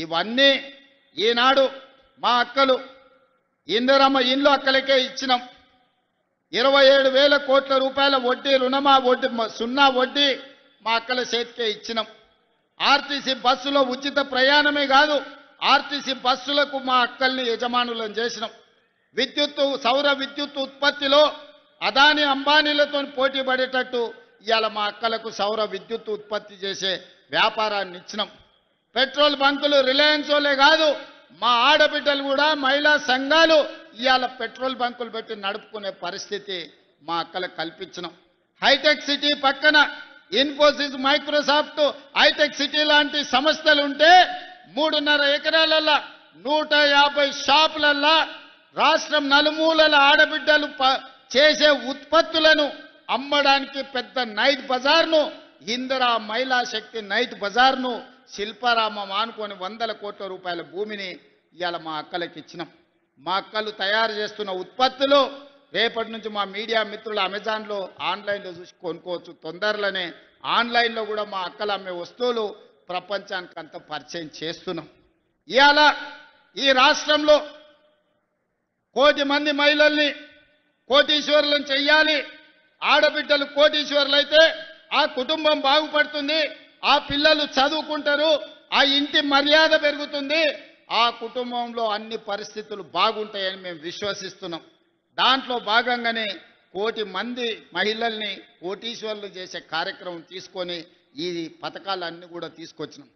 ఇవన్నీ ఈనాడు మా అక్కలు ఇందిరమ్మ ఇండ్లు అక్కలకే ఇచ్చినాం. 27,000 కోట్ల రూపాయల వడ్డీ రుణమా వడ్డీ సున్నా వడ్డీ మా అక్కల చేతికే ఇచ్చినాం. ఆర్టీసీ బస్సులో ఉచిత ప్రయాణమే కాదు, ఆర్టీసీ బస్సులకు మా అక్కల్ని యజమానులను చేసినాం. సౌర విద్యుత్ ఉత్పత్తిలో అదాని అంబానీలతో పోటీ పడేటట్టు ఇవాళ మా అక్కలకు సౌర విద్యుత్ ఉత్పత్తి చేసే వ్యాపారాన్ని ఇచ్చినాం. పెట్రోల్ బంకులు రిలయన్స్ వాళ్ళే కాదు, మా ఆడబిడ్డలు కూడా మహిళా సంఘాలు ఇవాళ పెట్రోల్ బంకులు పెట్టి నడుపుకునే పరిస్థితి మా అక్కలకు కల్పించినాం. హైటెక్ సిటీ పక్కన ఇన్ఫోసిస్, మైక్రోసాఫ్ట్, హైటెక్ సిటీ లాంటి సంస్థలు ఉంటే 3.5 ఎకరాలల్లో 150 షాపులల్లో రాష్ట్రం నలుమూలల ఆడబిడ్డలు చేసే ఉత్పత్తులను అమ్మడానికి పెద్ద నైట్ బజార్ను, ఇందిరా మహిళా శక్తి నైట్ బజార్ను, శిల్పారామం ఆనుకొని 100 కోట్ల రూపాయల భూమిని ఇవాళ మా అక్కలకు ఇచ్చినాం. మా అక్కలు తయారు చేస్తున్న ఉత్పత్తులు రేపటి నుంచి మా మీడియా మిత్రులు అమెజాన్లో ఆన్లైన్లో చూసి కొనుక్కోవచ్చు. తొందరలోనే ఆన్లైన్లో కూడా మా అక్కలు అమ్మే వస్తువులు ప్రపంచానికి అంతా పరిచయం చేస్తున్నాం. ఇవాళ ఈ రాష్ట్రంలో 1 కోటి మంది మహిళల్ని కోటీశ్వరులను చెయ్యాలి. ఆడబిడ్డలు కోటీశ్వరులు అయితే ఆ కుటుంబం బాగుపడుతుంది, ఆ పిల్లలు చదువుకుంటారు, ఆ ఇంటి మర్యాద పెరుగుతుంది, ఆ కుటుంబంలో అన్ని పరిస్థితులు బాగుంటాయని మేము విశ్వసిస్తున్నాం. దాంట్లో భాగంగానే 1 కోటి మంది మహిళల్ని కోటీశ్వరులు చేసే కార్యక్రమం తీసుకొని ఈ పథకాలన్నీ కూడా తీసుకొచ్చినాం.